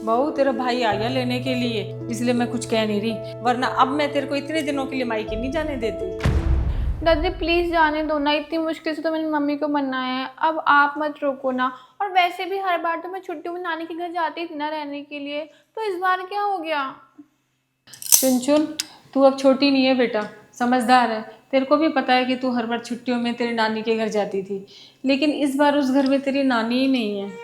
बहू तेरा भाई आ गया लेने के लिए, इसलिए मैं कुछ कह नहीं रही, वरना अब मैं तेरे को इतने दिनों के लिए मायके नहीं जाने देती। दादी प्लीज़ जाने दो ना, इतनी मुश्किल से तो मेरी मम्मी को मनाया है, अब आप मत रोको ना। और वैसे भी हर बार तो मैं छुट्टियों में नानी के घर जाती थी ना रहने के लिए, तो इस बार क्या हो गया? चुन चुन, तू अब छोटी नहीं है बेटा, समझदार है। तेरे को भी पता है कि तू हर बार छुट्टियों में तेरी नानी के घर जाती थी, लेकिन इस बार उस घर में तेरी नानी ही नहीं है।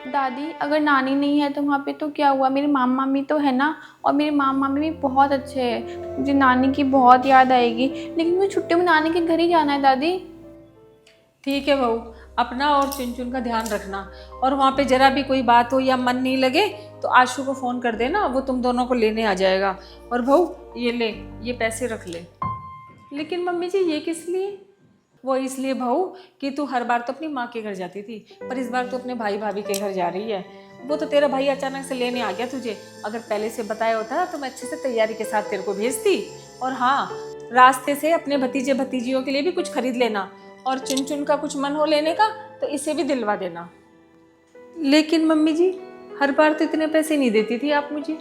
दादी अगर नानी नहीं है तो वहाँ पे तो क्या हुआ, मेरी मामा मामी तो है ना, और मेरे मामा मामी भी बहुत अच्छे हैं। मुझे नानी की बहुत याद आएगी, लेकिन मुझे छुट्टियों में नानी के घर ही जाना है दादी। ठीक है बहू, अपना और चुन चुन का ध्यान रखना। और वहाँ पे जरा भी कोई बात हो या मन नहीं लगे तो आशु को फ़ोन कर देना, वो तुम दोनों को लेने आ जाएगा। और बहू ये ले, ये पैसे रख ले। लेकिन मम्मी जी ये किस लिए? वो इसलिए बहू कि तू हर बार तो अपनी माँ के घर जाती थी, पर इस बार तू अपने भाई भाभी के घर जा रही है। वो तो तेरा भाई अचानक से लेने आ गया तुझे, अगर पहले से बताया होता तो मैं अच्छे से तैयारी के साथ तेरे को भेजती। और हाँ, रास्ते से अपने भतीजे भतीजियों के लिए भी कुछ खरीद लेना, और चुन चुन का कुछ मन हो लेने का तो इसे भी दिलवा देना। लेकिन मम्मी जी हर बार तो इतने पैसे नहीं देती थी आप मुझे।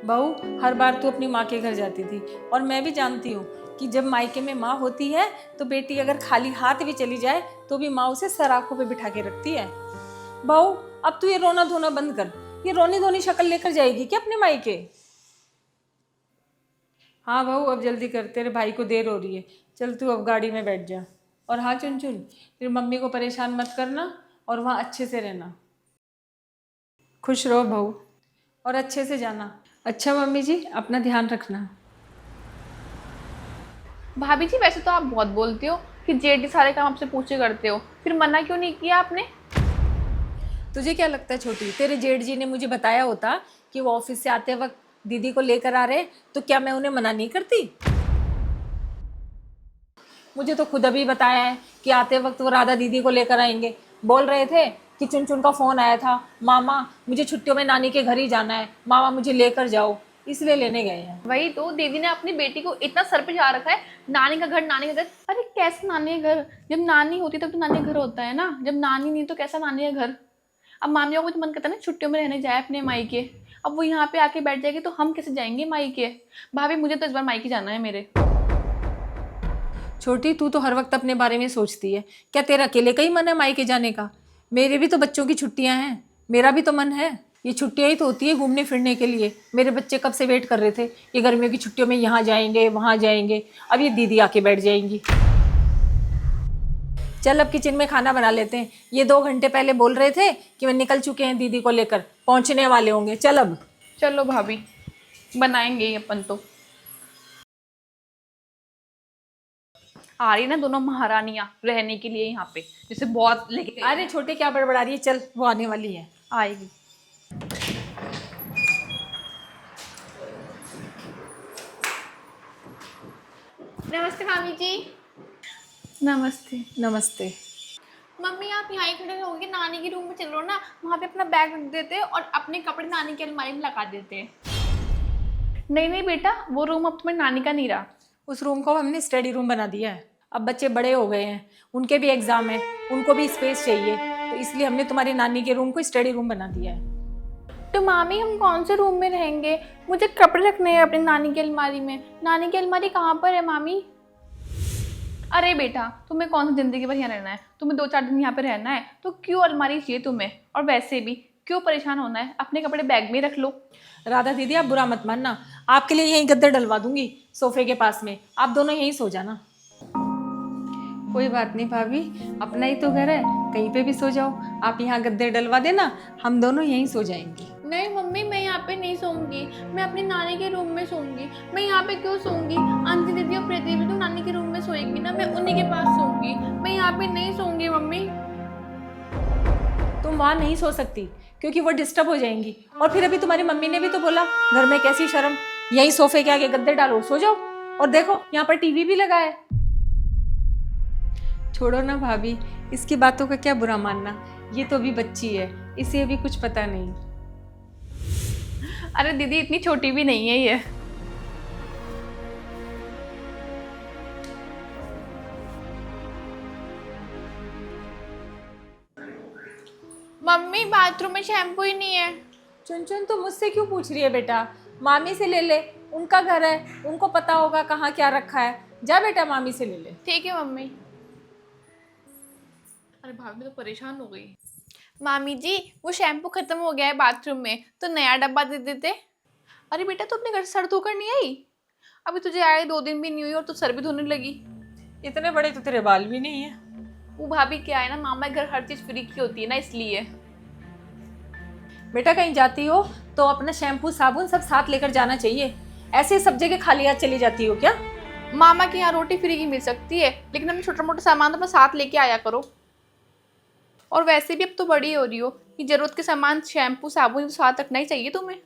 बहू हर बार तू अपनी माँ के घर जाती थी, और मैं भी जानती हूँ कि जब मायके में माँ होती है तो बेटी अगर खाली हाथ भी चली जाए तो भी माँ उसे सर आंखों पे बिठा के रखती है। बहू अब तू ये रोना धोना बंद कर, ये रोनी धोनी शक्ल लेकर जाएगी क्या अपने मायके? हाँ बहू अब जल्दी कर, तेरे भाई को देर हो रही है, चल तू अब गाड़ी में बैठ जा। और हाँ चुन चुन, तेरी मम्मी को परेशान मत करना, और वहाँ अच्छे से रहना। खुश रहो बहू, और अच्छे से जाना। अच्छा मम्मी जी, अपना ध्यान रखना। भाभी जी वैसे तो आप बहुत बोलते हो कि जेठ सारे काम आपसे पूछे करते हो, फिर मना क्यों नहीं किया आपने? तुझे क्या लगता है छोटी, तेरे जेठ जी ने मुझे बताया होता कि वो ऑफिस से आते वक्त दीदी को लेकर आ रहे, तो क्या मैं उन्हें मना नहीं करती? मुझे तो खुद अभी बताया है कि आते वक्त वो राधा दीदी को लेकर आएंगे। बोल रहे थे कि चुन चुन का फ़ोन आया था, मामा मुझे छुट्टियों में नानी के घर ही जाना है, मामा मुझे लेकर जाओ, इसलिए लेने गए हैं। वही तो, दीदी ने अपनी बेटी को इतना सर पे जा रखा है, नानी का घर नानी का घर। अरे कैसे नानी का घर? जब नानी होती तब तो नानी का घर होता है ना, जब नानी नहीं तो कैसा नानी का घर? अब मामियों को तो मन करता है ना छुट्टियों में रहने जाए अपने मायके, अब वो यहाँ पे आके बैठ जाएगी तो हम कैसे जाएंगे मायके? भाभी मुझे तो इस बार मायके जाना है मेरे। छोटी तू तो हर वक्त अपने बारे में सोचती है, क्या तेरा अकेले का ही मन है मायके जाने का? मेरे भी तो बच्चों की छुट्टियां हैं, मेरा भी तो मन है। ये छुट्टियां ही तो होती है घूमने फिरने के लिए। मेरे बच्चे कब से वेट कर रहे थे, ये गर्मियों की छुट्टियों में यहाँ जाएंगे वहाँ जाएंगे, अब ये दीदी आके बैठ जाएंगी। चल अब किचन में खाना बना लेते हैं, ये 2 घंटे पहले बोल रहे थे कि मैं निकल चुके हैं दीदी को लेकर, पहुँचने वाले होंगे। चल अब। चलो भाभी, बनाएंगे ही अपन तो। आ रही ना दोनों महारानियां रहने के लिए यहाँ पे, जैसे बहुत लेके गई अरे हैं। छोटे क्या बड़बड़ा रही है, चल वो आने वाली है। आएगी। नमस्ते मामी जी। नमस्ते। नमस्ते। मम्मी आप यहाँ ही खड़े रहोगे, नानी के रूम में चलो ना, वहाँ पे अपना बैग रख देते हैं और अपने कपड़े नानी की अलमारी में लगा देते हैं। नहीं नहीं बेटा, वो रूम अब तुम्हारी नानी का नहीं रहा। उस रूम को हमने स्टडी रूम बना दिया है, अब बच्चे बड़े हो गए हैं, उनके भी एग्जाम है, उनको भी स्पेस चाहिए, तो इसलिए हमने तुम्हारी नानी के रूम को स्टडी रूम बना दिया है। तो मामी हम कौन से रूम में रहेंगे? मुझे कपड़े रखने हैं अपनी नानी की अलमारी में। नानी की अलमारी कहाँ पर है मामी? अरे बेटा, तुम्हें कौन सी जिंदगी भर यहाँ रहना है? तुम्हें 2-4 दिन यहाँ पे रहना है तो क्यों अलमारी चाहिए तुम्हें? और वैसे भी क्यों परेशान होना है, अपने कपड़े बैग में रख लो। राधा दीदी आप बुरा मत मानना, आपके लिए यहीं गद्दे डलवा दूंगी सोफे के पास में, आप दोनों यहीं सो जाना। कोई बात नहीं भाभी, अपना ही तो घर है, कहीं पे भी सो जाओ, आप यहाँ गद्दे डलवा देना, हम दोनों यहीं सो जाएंगे। नहीं मम्मी, मैं यहाँ पे नहीं सोऊंगी, मैं अपनी नानी के रूम में सोऊंगी। मैं यहाँ पे क्यों सोऊंगी? अंजलि दीदी और प्रीति भी तो नानी के रूम में सोएंगी ना, मैं उन्हीं के पास सोऊंगी। मैं यहाँ पे नहीं सोऊंगी मम्मी। तुम वहाँ नहीं सो सकती क्योंकि वो डिस्टर्ब हो जाएंगी, और फिर अभी तुम्हारी मम्मी ने भी तो बोला घर में कैसी शर्म, यहीं सोफे के आगे गद्दे डालो सो जाओ, और देखो यहाँ पर टीवी भी लगा है। छोड़ो ना भाभी, इसकी बातों का क्या बुरा मानना, ये तो अभी बच्ची है, इसे अभी कुछ पता नहीं। अरे दीदी इतनी छोटी भी नहीं है ये। मम्मी बाथरूम में शैम्पू ही नहीं है। चुन तो मुझसे क्यों पूछ रही है बेटा? मामी से ले ले, उनका घर है, उनको पता होगा कहाँ क्या रखा है। जा बेटा मामी से ले ले। ठीक है मम्मी। अरे भाभी तो परेशान हो गई। मामी जी वो शैम्पू खत्म हो गया है बाथरूम में, तो नया डब्बा दे देते। अरे बेटा तू अपने घर से सर धोकर नहीं आई? अभी तुझे आए 2 दिन भी नहीं हुई और तू सर भी धोने लगी। इतने बड़े तो तेरे बाल भी नहीं है। वो भाभी क्या है ना, मामा के घर हर चीज फ्री की होती है ना, इसलिए। बेटा कहीं जाती हो तो अपना शैम्पू साबुन सब साथ लेकर जाना चाहिए। ऐसे सब जगह खाली हाथ चली जाती हो क्या? मामा के यहाँ रोटी फ्री की मिल सकती है, लेकिन अपने छोटा मोटा सामान तो अपना साथ लेके आया करो। और वैसे भी अब तो बड़ी हो रही हो कि जरूरत के सामान शैम्पू साबुन तो साथ रखना ही चाहिए तुम्हें।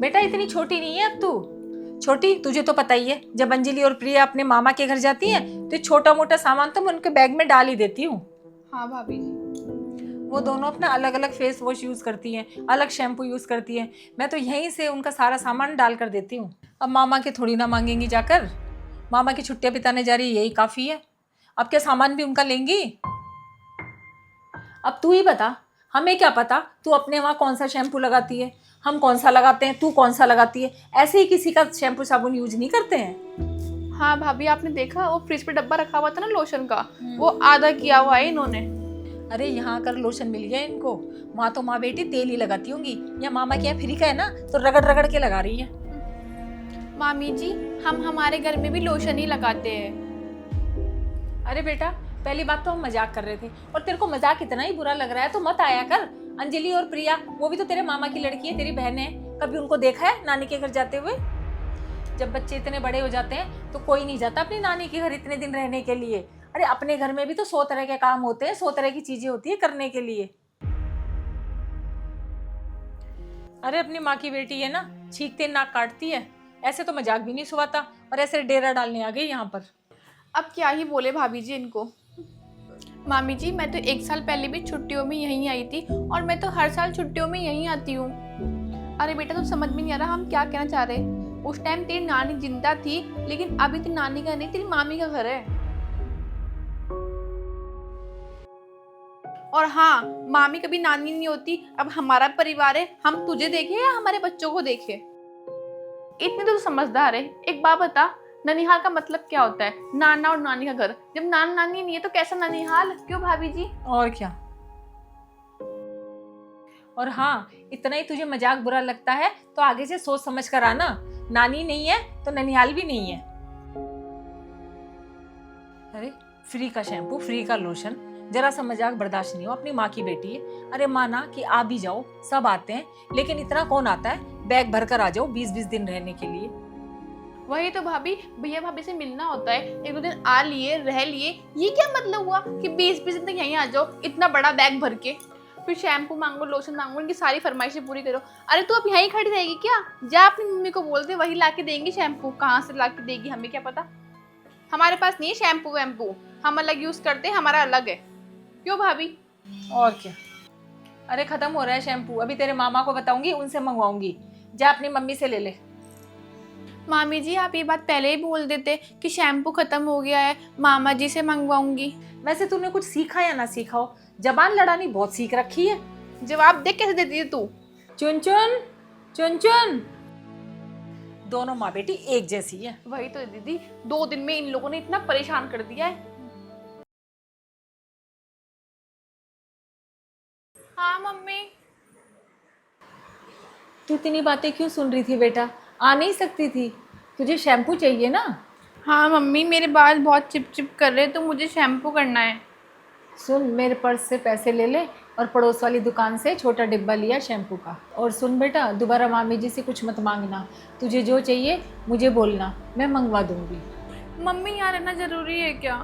बेटा इतनी छोटी नहीं है अब तू। छोटी तुझे तो पता ही है, जब अंजलि और प्रिया अपने मामा के घर जाती हैं तो छोटा मोटा सामान तो मैं उनके बैग में डाल ही देती हूँ। हाँ भाभी जी। वो दोनों अपना अलग अलग फेस वॉश यूज़ करती हैं, अलग शैम्पू यूज़ करती हैं। मैं तो यहीं से उनका सारा सामान डाल कर देती हूँ। अब मामा के थोड़ी ना मांगेंगी जाकर। मामा की छुट्टियाँ बिताने जा रही है, यही काफ़ी है। अब क्या सामान भी उनका लेंगी? अब तू ही बता, हमें क्या पता तू अपने वहाँ कौन सा शैम्पू लगाती है, हम कौन सा लगाते हैं, तू कौन सा लगाती है। ऐसे ही किसी का शैम्पू साबुन यूज नहीं करते हैं। हाँ भाभी आपने देखा वो फ्रिज पे डब्बा रखा हुआ था ना लोशन का, वो आधा किया हुआ है इन्होंने। अरे यहाँ कर लोशन मिल गया इनको, वहाँ तो माँ बेटी तेल ही लगाती होंगी। या मामा के यहाँ फ्री का है ना तो रगड़ रगड़ के लगा रही है। मामी जी हम हमारे घर में भी लोशन ही लगाते हैं। अरे बेटा पहली बात तो हम मजाक कर रहे थे, और तेरे को मजाक इतना ही बुरा लग रहा है तो मत आया कर। अंजलि और प्रिया वो भी तो तेरे मामा की लड़की है, तेरी बहन है। कभी उनको देखा है नानी के घर जाते हुए? जब बच्चे इतने बड़े हो जाते हैं तो कोई नहीं जाता अपनी नानी के घर इतने दिन रहने के लिए। अरे अपने घर में भी तो 100 तरह के काम होते हैं, 100 तरह की चीजें होती है करने के लिए। अरे अपनी माँ की बेटी है ना, छींकते नाक काटती है। ऐसे तो मजाक भी नहीं सुहाता, और ऐसे डेरा डालने आ गई यहाँ पर। अब क्या ही बोले भाभी जी इनको। मामी जी मैं तो 1 साल पहले भी छुट्टियों में यहीं आई थी, और मैं तो हर साल छुट्टियों में यहीं आती हूँ। अरे बेटा तो समझ में नहीं आ रहा हम क्या कहना चाह रहे। उस टाइम तेरी नानी जिंदा थी, लेकिन अभी तेरी नानी का नहीं, तेरी मामी का घर है। और हाँ मामी कभी नानी नहीं होती। अब हमारा परिवार है, हम तुझे देखे या हमारे बच्चों को देखे? इतने तो समझदार है। एक बात बता, ननिहाल का मतलब क्या होता है? नाना और नानी का घर। जब नाना नानी नहीं है तो कैसा ननिहाल? क्यों भाभी जी? और क्या। और हाँ इतना ही तुझे मजाक बुरा लगता है तो आगे से सोच समझ कर आना। नानी नहीं है तो ननिहाल भी नहीं है। अरे फ्री का शैम्पू, फ्री का लोशन, जरा सा मजाक बर्दाश्त नहीं हो? अपनी माँ की बेटी है। अरे माना कि आ भी जाओ, सब आते हैं, लेकिन इतना कौन आता है बैग भर कर आ जाओ 20-20 दिन रहने के लिए। वही तो भाभी, भैया भाभी से मिलना होता है, 1-2 दिन आ लिए रह लिए। ये क्या मतलब हुआ कि 20-20 दिन तक यहीं आ जाओ इतना बड़ा बैग भर के? फिर शैम्पू मांगो, लोशन मांगो, इनकी सारी फरमाइशें पूरी करो। अरे तू अब यहीं खड़ी रहेगी क्या? जा अपनी मम्मी को बोल दे, वही ला के देंगी शैम्पू। कहाँ से ला के देगी हमें क्या पता। हमारे पास नहीं है शैम्पू वैम्पू, हम अलग यूज करते हैं, हमारा अलग है। क्यों भाभी? और क्या। अरे खत्म हो रहा है शैम्पू, अभी तेरे मामा को बताऊंगी, उनसे मंगवाऊंगी। जा अपनी मम्मी से ले ले। मामी जी आप ये बात पहले ही बोल देते कि शैम्पू खत्म हो गया है, मामा जी से मंगवाऊंगी। वैसे तूने कुछ सीखा या ना सीखा हो, जबान लड़ानी बहुत सीख रखी है। जवाब देख कैसे देती है तू? चुन चुन चुन चुन, दोनों माँ बेटी एक जैसी है। वही तो दीदी, 2 दिन में इन लोगों ने इतना परेशान कर दिया है। हाँ मम्मी। तू इतनी बातें क्यों सुन रही थी बेटा? आ नहीं सकती थी? तुझे शैम्पू चाहिए ना? हाँ मम्मी मेरे बाल बहुत चिप चिप कर रहे हैं, तो मुझे शैम्पू करना है। सुन, मेरे पर्स से पैसे ले ले और पड़ोस वाली दुकान से छोटा डिब्बा लिया शैम्पू का। और सुन बेटा, दोबारा मामी जी से कुछ मत मांगना। तुझे जो चाहिए मुझे बोलना, मैं मंगवा दूंगी। मम्मी यहाँ रहना जरूरी है क्या?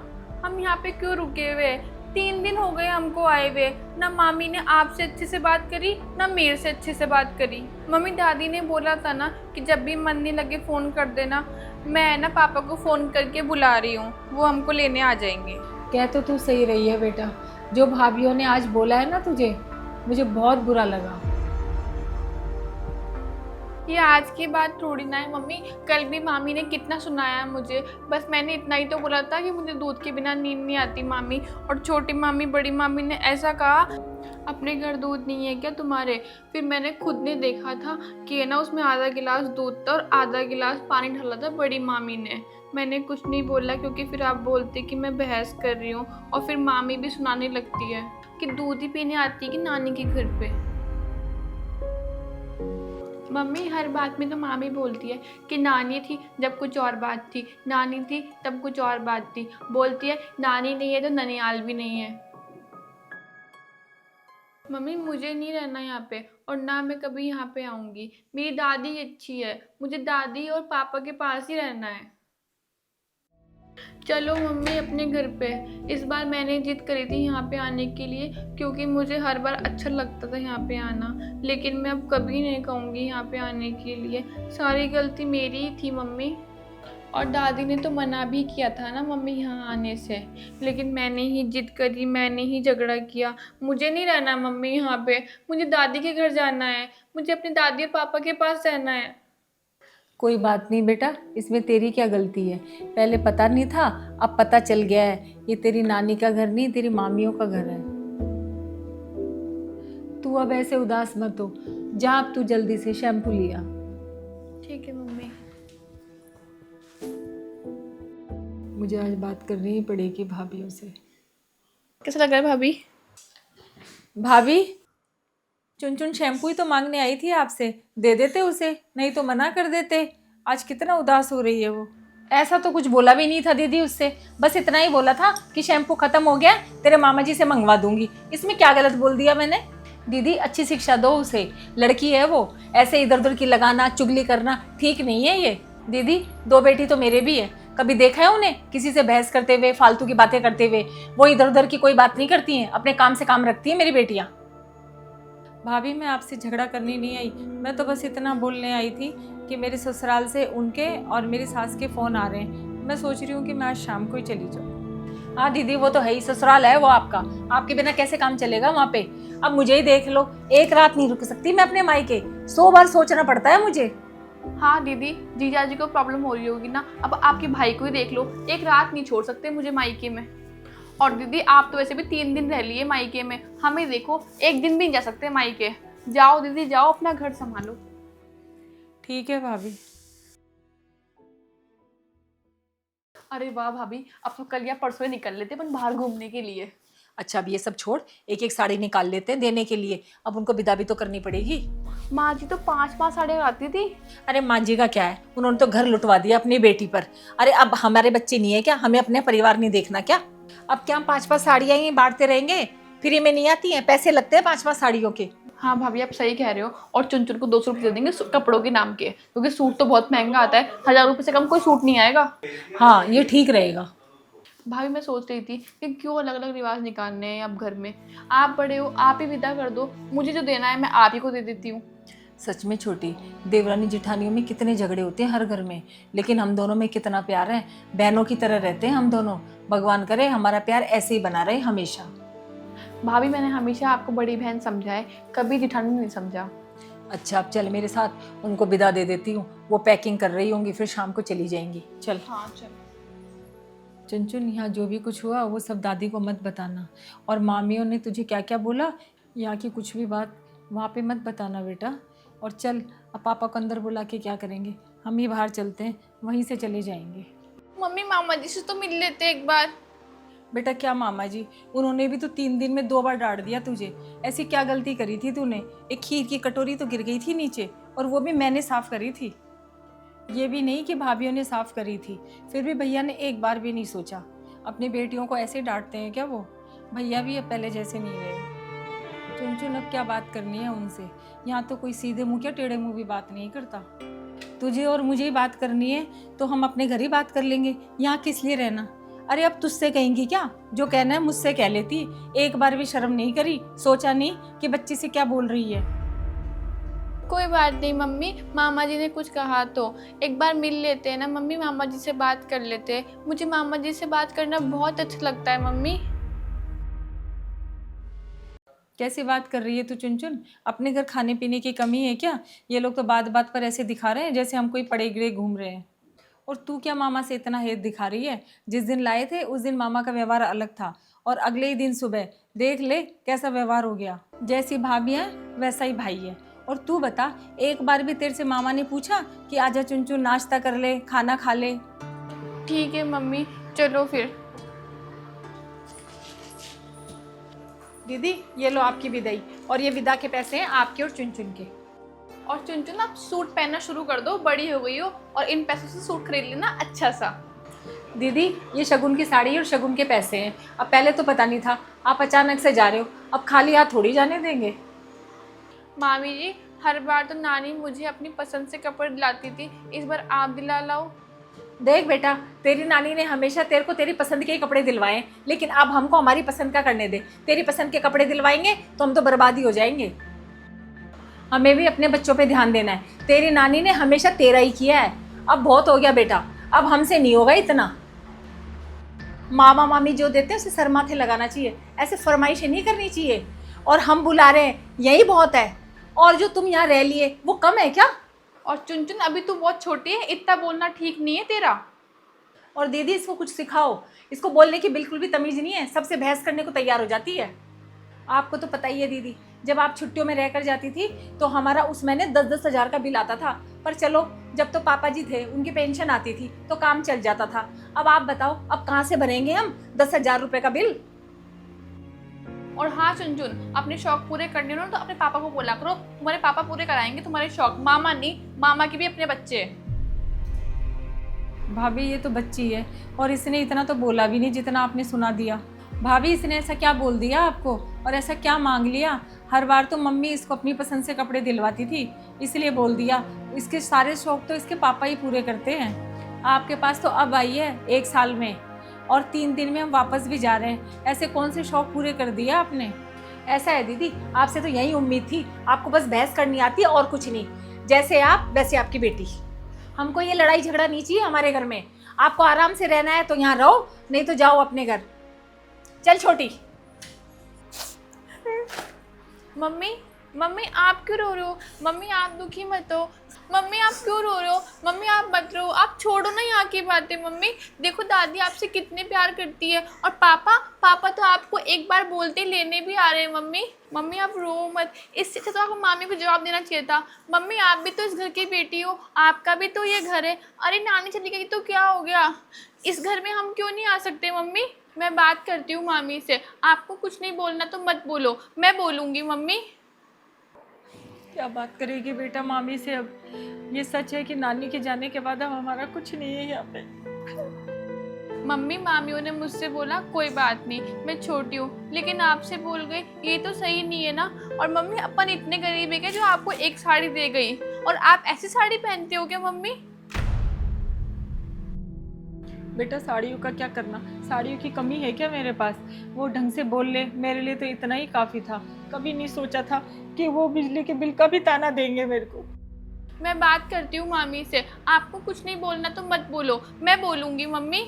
हम यहाँ पे क्यों रुके हुए? 3 दिन हो गए हमको आए हुए। ना मामी ने आपसे अच्छे से बात करी, ना मेरे से अच्छे से बात करी। मम्मी दादी ने बोला था ना कि जब भी मन नहीं लगे फ़ोन कर देना। मैं ना पापा को फ़ोन करके बुला रही हूँ, वो हमको लेने आ जाएंगे। कह तो तू सही रही है बेटा, जो भाभीियों ने आज बोला है ना तुझे, मुझे बहुत बुरा लगा। ये आज की बात थोड़ी ना है मम्मी, कल भी मामी ने कितना सुनाया मुझे। बस मैंने इतना ही तो बोला था कि मुझे दूध के बिना नींद नहीं आती मामी। और छोटी मामी बड़ी मामी ने ऐसा कहा, अपने घर दूध नहीं है क्या तुम्हारे? फिर मैंने खुद ने देखा था कि है ना, उसमें आधा गिलास दूध था और आधा गिलास पानी डाला था बड़ी मामी ने। मैंने कुछ नहीं बोला क्योंकि फिर आप बोलते कि मैं बहस कर रही हूँ, और फिर मामी भी सुनाने लगती है कि दूध ही पीने आती है कि नानी के घर पे। मम्मी हर बात में तो मामी बोलती है कि नानी थी जब कुछ और बात थी, नानी थी तब कुछ और बात थी। बोलती है नानी नहीं है तो ननियाल भी नहीं है। मम्मी मुझे नहीं रहना यहाँ पे, और ना मैं कभी यहाँ पे आऊँगी। मेरी दादी अच्छी है, मुझे दादी और पापा के पास ही रहना है। चलो मम्मी अपने घर पे। इस बार मैंने जिद करी थी यहाँ पे आने के लिए, क्योंकि मुझे हर बार अच्छा लगता था यहाँ पे आना, लेकिन मैं अब कभी नहीं कहूँगी यहाँ पे आने के लिए। सारी गलती मेरी ही थी मम्मी। और दादी ने तो मना भी किया था ना मम्मी यहाँ आने से, लेकिन मैंने ही जिद करी, मैंने ही झगड़ा किया। मुझे नहीं रहना मम्मी यहाँ पे, मुझे दादी के घर जाना है, मुझे अपनी दादी और पापा के पास रहना है। कोई बात नहीं बेटा, इसमें तेरी क्या गलती है? पहले पता नहीं था, अब पता चल गया है। ये तेरी नानी का घर नहीं, तेरी मामियों का घर है। तू अब ऐसे उदास मत हो, जा अब तू जल्दी से शैम्पू लिया। ठीक है मम्मी। मुझे आज बात करनी ही पड़ेगी भाभीयों से। कैसा लग रहा है भाभी? भाभी, चुन शैम्पू ही तो मांगने आई थी आपसे, दे देते उसे, नहीं तो मना कर देते। आज कितना उदास हो रही है वो। ऐसा तो कुछ बोला भी नहीं था दीदी उससे, बस इतना ही बोला था कि शैम्पू खत्म हो गया, तेरे मामा जी से मंगवा दूंगी। इसमें क्या गलत बोल दिया मैंने? दीदी अच्छी शिक्षा दो उसे, लड़की है वो, ऐसे इधर उधर की लगाना चुगली करना ठीक नहीं है ये। दीदी 2 बेटी तो मेरे भी है, कभी देखा है उन्हें किसी से बहस करते हुए, फालतू की बातें करते हुए? वो इधर उधर की कोई बात नहीं करती हैं, अपने काम से काम रखती हैं मेरी बेटियां। भाभी मैं आपसे झगड़ा करने नहीं आई, मैं तो बस इतना बोलने आई थी कि मेरे ससुराल से उनके और मेरी सास के फ़ोन आ रहे हैं। मैं सोच रही हूँ कि मैं आज शाम को ही चली जाऊँ। हाँ दीदी वो तो है ही, ससुराल है वो आपका, आपके बिना कैसे काम चलेगा वहाँ पे? अब मुझे ही देख लो, एक रात नहीं रुक सकती मैं अपने मायके, 100 बार सोचना पड़ता है मुझे। हाँ दीदी, जीजा जी को प्रॉब्लम हो रही होगी ना, अब आपके भाई को ही देख लो, एक रात नहीं छोड़ सकते मुझे मायके में। और दीदी आप तो वैसे भी 3 दिन रह लिए मायके में, हमें देखो एक दिन भी नहीं जा सकते मायके। जाओ दीदी जाओ, अपना घर संभालो। ठीक है भाभी। अरे वाह भाभी, अब तो कल या परसों ही निकल लेते अपन बाहर घूमने के लिए। अच्छा अब ये सब छोड़, एक एक साड़ी निकाल लेते हैं देने के लिए, अब उनको विदा भी तो करनी पड़ेगी। माँ जी तो 5-5 साड़ियाँ लाती थी। अरे माँ जी का क्या है, उन्होंने तो घर लुटवा दिया अपनी बेटी पर। अरे अब हमारे बच्चे नहीं है क्या, हमें अपने परिवार नहीं देखना क्या? अब क्या हम 5-5 साड़ियाँ ही बांटते रहेंगे? फ्री में नहीं आती हैं, पैसे लगते हैं 5-5 साड़ियों के। हाँ भाभी आप सही कह रहे हो, और चुन को 200 रुपये दे देंगे कपड़ों के नाम के, क्योंकि सूट तो बहुत महंगा आता है, 1000 रुपये से कम कोई सूट नहीं आएगा। हाँ ये ठीक रहेगा। भाभी मैं सोच रही थी कि क्यों अलग अलग रिवाज निकालने हैं अब घर में। आप बड़े हो, आप ही विदा कर दो, मुझे जो देना है मैं आप ही को दे देती हूँ। सच में छोटी, देवरानी जेठानियों में कितने झगड़े होते हैं हर घर में, लेकिन हम दोनों में कितना प्यार है, बहनों की तरह रहते हैं हम दोनों। भगवान करे हमारा प्यार ऐसे ही बना रहे हमेशा। भाभी मैंने हमेशा आपको बड़ी बहन समझा है, कभी जेठानी नहीं समझा। अच्छा अब चल मेरे साथ, उनको विदा दे देती हूँ, वो पैकिंग कर रही होंगी, फिर शाम को चली जाएंगी। चल। हाँ चल। चुन यहाँ जो भी कुछ हुआ वो सब दादी को मत बताना, और मामियों ने तुझे क्या क्या बोला यहाँ की कुछ भी बात वहाँ पे मत बताना बेटा। और चल अब पापा को अंदर बुला के क्या करेंगे, हम ही बाहर चलते हैं, वहीं से चले जाएंगे। मम्मी मामा जी से तो मिल लेते एक बार। बेटा क्या मामा जी, उन्होंने भी तो 3 दिन में 2 बार डांट दिया तुझे। ऐसी क्या गलती करी थी तूने? एक खीर की कटोरी तो गिर गई थी नीचे, और वो भी मैंने साफ करी थी, ये भी नहीं कि भाभीयों ने साफ करी थी। फिर भी भैया ने एक बार भी नहीं सोचा। अपनी बेटियों को ऐसे डांटते हैं क्या वो? भैया भी अब पहले जैसे नहीं रहे। चुन अब क्या बात करनी है उनसे, यहाँ तो कोई सीधे मुंह क्या टेढ़े मुंह भी बात नहीं करता। तुझे और मुझे ही बात करनी है तो हम अपने घर ही बात कर लेंगे, यहाँ किस लिए रहना? अरे अब तुझसे कहेंगी क्या? जो कहना है मुझसे कह लेती, एक बार भी शर्म नहीं करी, सोचा नहीं कि बच्ची से क्या बोल रही है। कोई बात नहीं मम्मी, मामा जी ने कुछ कहा तो एक बार मिल लेते हैं ना मम्मी, मामा जी से बात कर लेते हैं। मुझे मामा जी से बात करना बहुत अच्छा लगता है मम्मी। कैसी बात कर रही है तू चुन? अपने घर खाने पीने की कमी है क्या? ये लोग तो बात बात पर ऐसे दिखा रहे हैं जैसे हम कोई पड़े गिरे घूम रहे हैं। और तू क्या मामा से इतना हेत दिखा रही है? जिस दिन लाए थे उस दिन मामा का व्यवहार अलग था, और अगले ही दिन सुबह देख ले कैसा व्यवहार हो गया। जैसी भाभी है वैसा ही भाई है। और तू बता, एक बार भी तेरे से मामा ने पूछा कि आजा चुनचुन नाश्ता कर ले, खाना खा ले? ठीक है मम्मी, चलो फिर। दीदी ये लो आपकी विदाई, और ये विदा के पैसे हैं आपके और चुनचुन के। और चुनचुन आप सूट पहनना शुरू कर दो, बड़ी हो गई हो, और इन पैसों से सूट खरीद लेना अच्छा सा। दीदी ये शगुन की साड़ी और शगुन के पैसे हैं। अब पहले तो पता नहीं था, आप अचानक से जा रहे हो, अब खाली हाथ थोड़ी जाने देंगे। मामी जी, हर बार तो नानी मुझे अपनी पसंद से कपड़े दिलाती थी, इस बार आप दिला लाओ। देख बेटा, तेरी नानी ने हमेशा तेरे को तेरी पसंद के ही कपड़े दिलवाए, लेकिन अब हमको हमारी पसंद का करने दे। तेरी पसंद के कपड़े दिलवाएंगे तो हम तो बर्बादी हो जाएंगे। हमें भी अपने बच्चों पे ध्यान देना है। तेरी नानी ने हमेशा तेरा ही किया है, अब बहुत हो गया बेटा, अब हमसे नहीं होगा इतना। मामा मामी जो देते हैं उसे सर माथे लगाना चाहिए, ऐसे फरमाइशें नहीं करनी चाहिए। और हम बुला रहे हैं यही बहुत है, और जो तुम यहाँ रह लिए वो कम है क्या? और चुनचुन अभी तू बहुत छोटी है, इतना बोलना ठीक नहीं है तेरा। और दीदी इसको कुछ सिखाओ, इसको बोलने की बिल्कुल भी तमीज़ नहीं है, सबसे बहस करने को तैयार हो जाती है। आपको तो पता ही है दीदी, जब आप छुट्टियों में रहकर जाती थी तो हमारा उस महीने 10-10 हज़ार का बिल आता था, पर चलो जब तो पापा जी थे उनकी पेंशन आती थी तो काम चल जाता था। अब आप बताओ, अब कहाँ से भरेंगे हम 10,000 रुपये का बिल? और हाँ चुनचुन, अपने शौक पूरे करने हो ना तो अपने पापा को बोला करो, तुम्हारे पापा पूरे कराएंगे तुम्हारे शौक, मामा नहीं, मामा के भी अपने बच्चे। भाभी ये तो बच्ची है, और इसने इतना तो बोला भी नहीं जितना आपने सुना दिया। भाभी इसने ऐसा क्या बोल दिया आपको, और ऐसा क्या मांग लिया? हर बार तो मम्मी इसको अपनी पसंद से कपड़े दिलवाती थी, इसलिए बोल दिया। इसके सारे शौक तो इसके पापा ही पूरे करते हैं। आपके पास तो अब आई है 1 साल में, और 3 दिन में हम वापस भी जा रहे हैं। ऐसे कौन से शौक पूरे कर दिया आपने? ऐसा है दीदी, आपसे तो यही उम्मीद थी, आपको बस बहस करनी आती है और कुछ नहीं। जैसे आप वैसे आपकी बेटी। हमको ये लड़ाई झगड़ा नहीं चाहिए हमारे घर में। आपको आराम से रहना है तो यहाँ रहो, नहीं तो जाओ अपने घर। चल छोटी। मम्मी, मम्मी आप क्यों रो रहे हो? मम्मी आप दुखी मत हो। मम्मी आप क्यों रो रहे हो? मम्मी आप मत रो, आप छोड़ो ना यहाँ की बातें। मम्मी देखो दादी आपसे कितने प्यार करती है, और पापा, पापा तो आपको एक बार बोलते लेने भी आ रहे हैं। मम्मी, मम्मी आप रो मत, इससे अच्छा तो आपको मामी को जवाब देना चाहिए था। मम्मी आप भी तो इस घर की बेटी हो, आपका भी तो ये घर है। अरे नानी चली गई तो क्या हो गया, इस घर में हम क्यों नहीं आ सकते? मम्मी मैं बात करती हूँ मामी से, आपको कुछ नहीं बोलना तो मत बोलो, मैं बोलूँगी। मम्मी क्या बात करेगी बेटा मामी से अब? ये सच है कि नानी के जाने के बाद अब हमारा कुछ नहीं है यहाँ पे। मम्मी मामियों ने मुझसे बोला कोई बात नहीं, मैं छोटी हूँ, लेकिन आपसे बोल गई, ये तो सही नहीं है ना। और मम्मी अपन इतने गरीब है क्या जो आपको एक साड़ी दे गई, और आप ऐसी साड़ी पहनते हो क्या? मम्मी बेटा साड़ियों का क्या करना, साड़ियों की कमी है क्या मेरे पास? वो ढंग से बोल ले, मेरे लिए तो इतना ही काफ़ी था। कभी नहीं सोचा था कि वो बिजली के बिल का भी ताना देंगे मेरे को। मैं बात करती हूँ मामी से, आपको कुछ नहीं बोलना तो मत बोलो, मैं बोलूँगी। मम्मी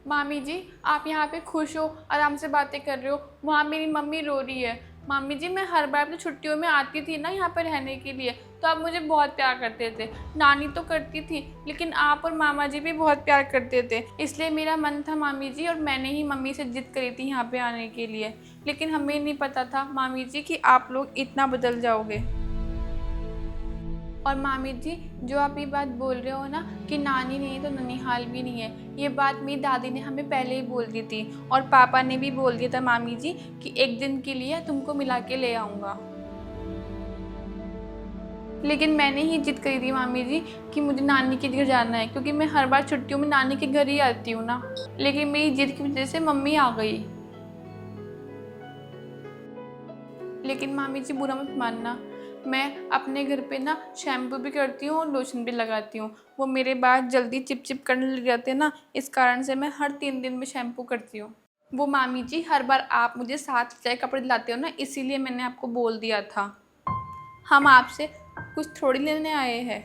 मामी जी आप यहाँ पे खुश हो, आराम से बातें कर रहे हो, वहाँ मेरी मम्मी रो रही है। मामी जी मैं हर बार अपनी छुट्टियों में आती थी ना यहाँ पर रहने के लिए, तो आप मुझे बहुत प्यार करते थे। नानी तो करती थी, लेकिन आप और मामा जी भी बहुत प्यार करते थे, इसलिए मेरा मन था मामी जी, और मैंने ही मम्मी से जिद करी थी यहाँ पे आने के लिए। लेकिन हमें नहीं पता था मामी जी कि आप लोग इतना बदल जाओगे। और मामी जी जो आप ये बात बोल रहे हो ना कि नानी नहीं है तो ननिहाल भी नहीं है, ये बात मेरी दादी ने हमें पहले ही बोल दी थी, और पापा ने भी बोल दिया था मामी जी कि एक दिन के लिए तुमको मिला के ले आऊँगा। लेकिन मैंने ही जिद करी थी मामी जी कि मुझे नानी के घर जाना है, क्योंकि मैं हर बार छुट्टियों में नानी के घर ही आती हूँ ना। लेकिन मेरी जिद की वजह से मम्मी आ गई। लेकिन मामी जी बुरा मत मानना, मैं अपने घर पे ना शैम्पू भी करती हूँ और लोशन भी लगाती हूँ। वो मेरे बाल जल्दी चिपचिप करने लग जाते हैं ना, इस कारण से मैं हर 3 दिन में शैम्पू करती हूँ। वो मामी जी हर बार आप मुझे साथ चाहे कपड़े दिलाते हो ना, इसीलिए मैंने आपको बोल दिया था। हम आपसे कुछ थोड़ी लेने आए हैं।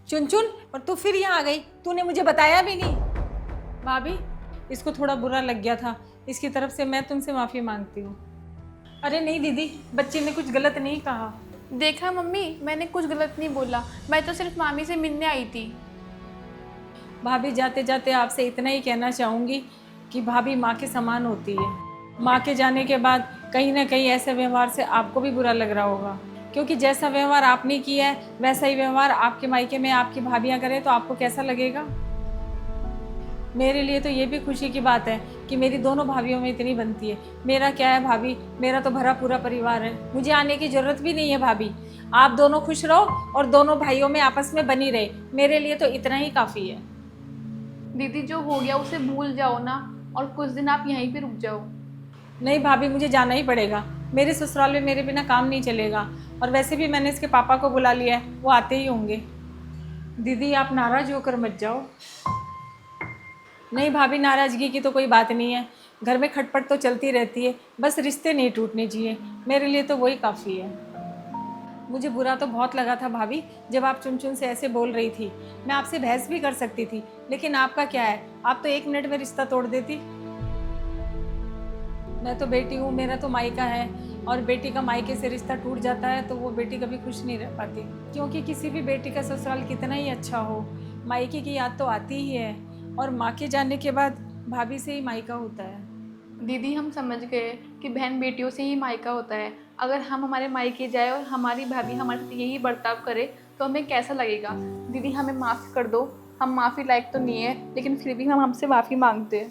चुन और तू फिर यहाँ आ गई, तूने मुझे बताया भी नहीं। भाभी इसको थोड़ा बुरा लग गया था, इसकी तरफ से मैं तुमसे माफ़ी मांगती हूँ। अरे नहीं दीदी, बच्चे ने कुछ गलत नहीं कहा। देखा मम्मी, मैंने कुछ गलत नहीं बोला, मैं तो सिर्फ मामी से मिलने आई थी। भाभी जाते जाते आपसे इतना ही कहना चाहूँगी कि भाभी माँ के समान होती है। माँ के जाने के बाद कहीं ना कहीं ऐसे व्यवहार से आपको भी बुरा लग रहा होगा, क्योंकि जैसा व्यवहार आपने किया है वैसा ही व्यवहार आपके मायके में आपकी भाभियाँ करें तो आपको कैसा लगेगा। मेरे लिए तो ये भी खुशी की बात है कि मेरी दोनों भाभीयों में इतनी बनती है। मेरा क्या है भाभी, मेरा तो भरा पूरा परिवार है, मुझे आने की ज़रूरत भी नहीं है भाभी। आप दोनों खुश रहो और दोनों भाइयों में आपस में बनी रहे, मेरे लिए तो इतना ही काफ़ी है। दीदी जो हो गया उसे भूल जाओ ना, और कुछ दिन आप यहीं पे रुक जाओ। नहीं भाभी, मुझे जाना ही पड़ेगा। मेरे ससुराल में मेरे बिना काम नहीं चलेगा, और वैसे भी मैंने इसके पापा को बुला लिया है, वो आते ही होंगे। दीदी आप नाराज़ होकर मत जाओ। नहीं भाभी, नाराज़गी की तो कोई बात नहीं है। घर में खटपट तो चलती रहती है, बस रिश्ते नहीं टूटने चाहिए, मेरे लिए तो वही काफ़ी है। मुझे बुरा तो बहुत लगा था भाभी जब आप चुन चुन से ऐसे बोल रही थी। मैं आपसे बहस भी कर सकती थी, लेकिन आपका क्या है, आप तो 1 मिनट में रिश्ता तोड़ देती। मैं तो बेटी हूँ, मेरा तो मायका है, और बेटी का मायके से रिश्ता टूट जाता है तो वो बेटी कभी खुश नहीं रह पाती, क्योंकि किसी भी बेटी का ससुराल कितना ही अच्छा हो, मायके की याद तो आती ही है, और माँ के जाने के बाद भाभी से ही मायका होता है। दीदी हम समझ गए कि बहन बेटियों से ही मायका होता है। अगर हम हमारे मायके जाए और हमारी भाभी हमारे साथ यही बर्ताव करे तो हमें कैसा लगेगा। दीदी हमें माफ़ कर दो, हम माफ़ी लायक तो नहीं है, लेकिन फिर भी हम हमसे माफ़ी मांगते हैं।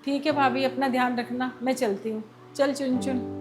ठीक है भाभी, अपना ध्यान रखना, मैं चलती हूँ। चल चुन चुन।